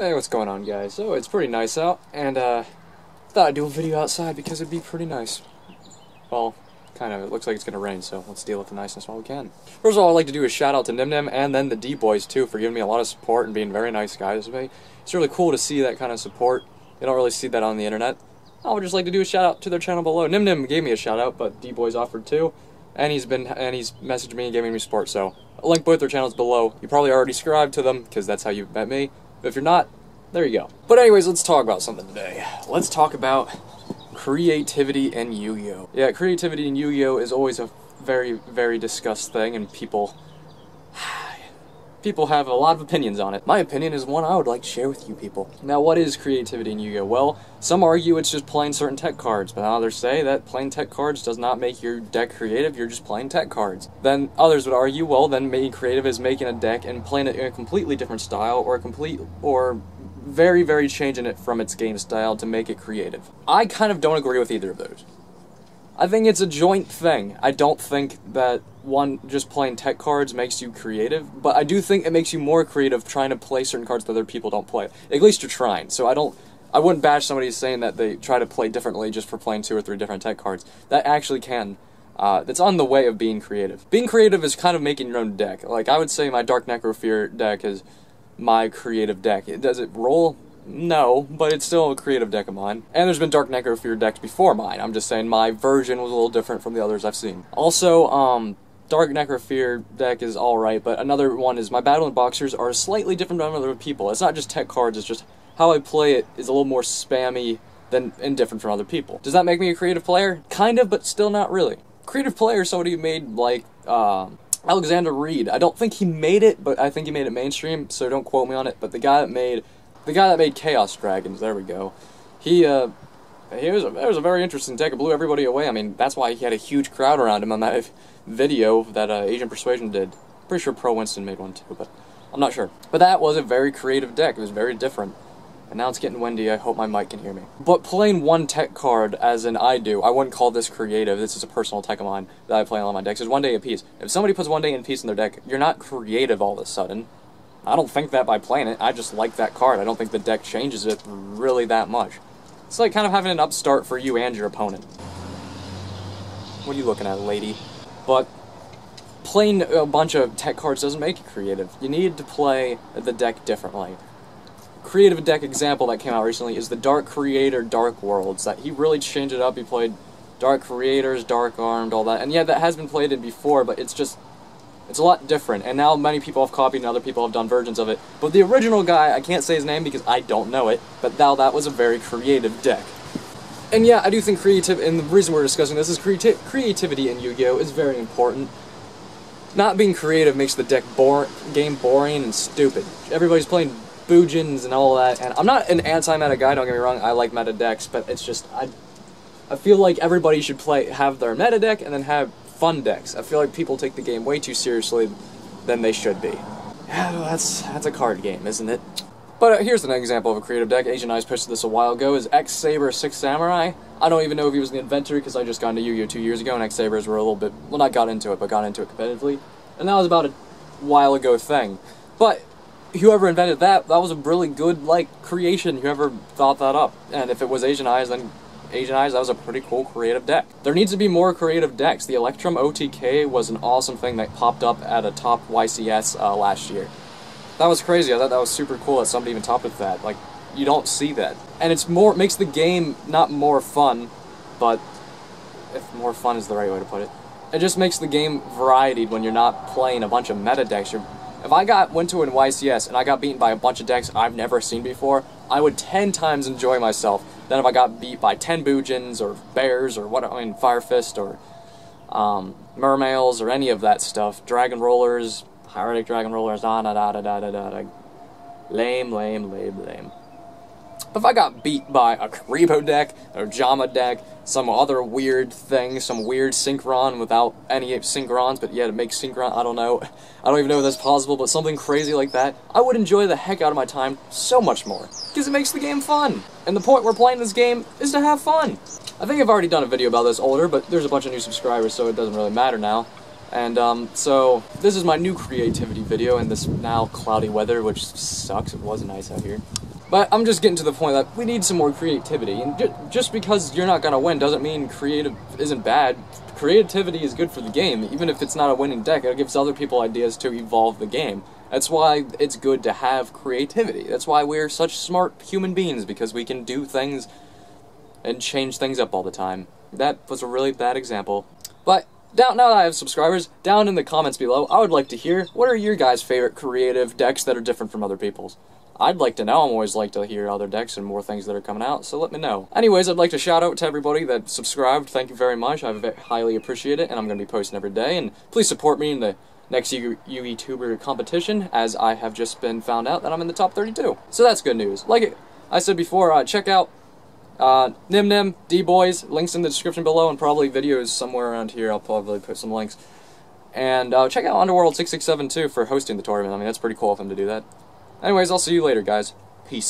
Hey, what's going on, guys? So, it's pretty nice out, and, thought I'd do a video outside because it'd be pretty nice. Well, kind of. It looks like it's gonna rain, so let's deal with the niceness while we can. First of all, I'd like to do a shout out to Nimnim and then the D-Boys, too, for giving me a lot of support and being very nice guys. It's really cool to see that kind of support. You don't really see that on the internet. I would just like to do a shout out to their channel below. Nimnim gave me a shout out, but D-Boys offered too, and he's messaged me and giving me support, so I'll link both their channels below. You probably already subscribed to them, because that's how you met me. But if you're not, there you go. But anyways, let's talk about something today. Let's talk about creativity in Yu-Gi-Oh! Yeah, creativity in Yu-Gi-Oh! Is always a very, very discussed thing, and people have a lot of opinions on it. My opinion is one I would like to share with you people. Now, what is creativity in Yu-Gi-Oh? Well, some argue it's just playing certain tech cards, but others say that playing tech cards does not make your deck creative, you're just playing tech cards. Then others would argue, well, then being creative is making a deck and playing it in a completely different style, or very, very changing it from its game style to make it creative. I kind of don't agree with either of those. I think it's a joint thing. I don't think that one just playing tech cards makes you creative, but I do think it makes you more creative trying to play certain cards that other people don't play. At least you're trying. So I wouldn't bash somebody saying that they try to play differently just for playing 2 or 3 different tech cards. That actually can. That's on the way of being creative. Being creative is kind of making your own deck. Like, I would say my Dark Necrofear deck is my creative deck. Does it roll? No, but it's still a creative deck of mine. And there's been Dark Necrofear decks before mine. I'm just saying my version was a little different from the others I've seen. Also, Dark Necrofear deck is alright, but another one is my Battle and Boxers are slightly different from other people. It's not just tech cards, it's just how I play it is a little more spammy and different from other people. Does that make me a creative player? Kind of, but still not really. Creative player is somebody who made, like, Alexander Reed. I don't think he made it, but I think he made it mainstream, so don't quote me on it. But the guy that made Chaos Dragons, there we go. It was a very interesting deck. It blew everybody away. I mean, that's why he had a huge crowd around him on that video that Asian Persuasion did. Pretty sure Pro Winston made one too, but I'm not sure. But that was a very creative deck. It was very different. And now it's getting windy. I hope my mic can hear me. But playing one tech card, as in I do, I wouldn't call this creative. This is a personal tech of mine that I play on all my decks. It's 1 day a piece. If somebody puts 1 day in piece in their deck, you're not creative all of a sudden. I don't think that by playing it. I just like that card. I don't think the deck changes it really that much. It's like kind of having an upstart for you and your opponent. What are you looking at, lady? But playing a bunch of tech cards doesn't make you creative. You need to play the deck differently. Creative deck example that came out recently is the Dark Creator Dark Worlds. That he really changed it up. He played Dark Creators, Dark Armed, all that. And yeah, that has been played in before, but it's a lot different. And now many people have copied and other people have done versions of it. But the original guy, I can't say his name because I don't know it, but that was a very creative deck. And yeah, I do think and the reason we're discussing this is creativity in Yu-Gi-Oh! Is very important. Not being creative makes the game boring and stupid. Everybody's playing Boojins and all that, and I'm not an anti-meta guy, don't get me wrong, I like meta decks, but it's just, I feel like everybody should have their meta deck and then have fun decks. I feel like people take the game way too seriously than they should be. Yeah, that's a card game, isn't it? But here's an example of a creative deck. Asian Eyes posted this a while ago, is X-Saber 6 Samurai. I don't even know if he was the inventor, because I just got into Yu-Gi-Oh! 2 years ago, and X-Sabers were a little bit, well, not got into it, but got into it competitively. And that was about a while ago thing. But whoever invented that was a really good, like, creation, whoever thought that up. And if it was Asian Eyes, then Asian Eyes, that was a pretty cool creative deck. There needs to be more creative decks. The Electrum OTK was an awesome thing that popped up at a top YCS last year. That was crazy. I thought that was super cool that somebody even topped with that. Like, you don't see that. And makes the game not more fun, but if more fun is the right way to put it. It just makes the game varietied when you're not playing a bunch of meta decks. If I went to an YCS and I got beaten by a bunch of decks I've never seen before, I would 10 times enjoy myself than if I got beat by 10 Boojins or Bears or Fire Fist or Mermails or any of that stuff. Dragon Rollers, Hieratic Dragon Rollers, lame. But if I got beat by a Karibo deck, or Jama deck, some other weird thing, some weird Synchron without any Synchrons, but yet it makes Synchron, I don't know. I don't even know if that's possible, but something crazy like that, I would enjoy the heck out of my time so much more. Because it makes the game fun. And the point we're playing this game is to have fun. I think I've already done a video about this older, but there's a bunch of new subscribers, so it doesn't really matter now. And so this is my new creativity video in this now cloudy weather, which sucks. It was nice out here. But I'm just getting to the point that we need some more creativity, and just because you're not gonna win doesn't mean creative isn't bad. Creativity is good for the game, even if it's not a winning deck. It gives other people ideas to evolve the game. That's why it's good to have creativity. That's why we're such smart human beings, because we can do things and change things up all the time. That was a really bad example. But now that I have subscribers, down in the comments below, I would like to hear, what are your guys' favorite creative decks that are different from other people's? I'd like to know. I'm always like to hear other decks and more things that are coming out, so let me know. Anyways, I'd like to shout out to everybody that subscribed. Thank you very much. I highly appreciate it, and I'm going to be posting every day. And please support me in the next YouTuber competition, as I have just been found out that I'm in the top 32. So that's good news. Like I said before, check out Nim, D-Boys, links in the description below, and probably videos somewhere around here. I'll probably put some links. And check out Underworld667 too for hosting the tournament. I mean, that's pretty cool of him to do that. Anyways, I'll see you later, guys. Peace.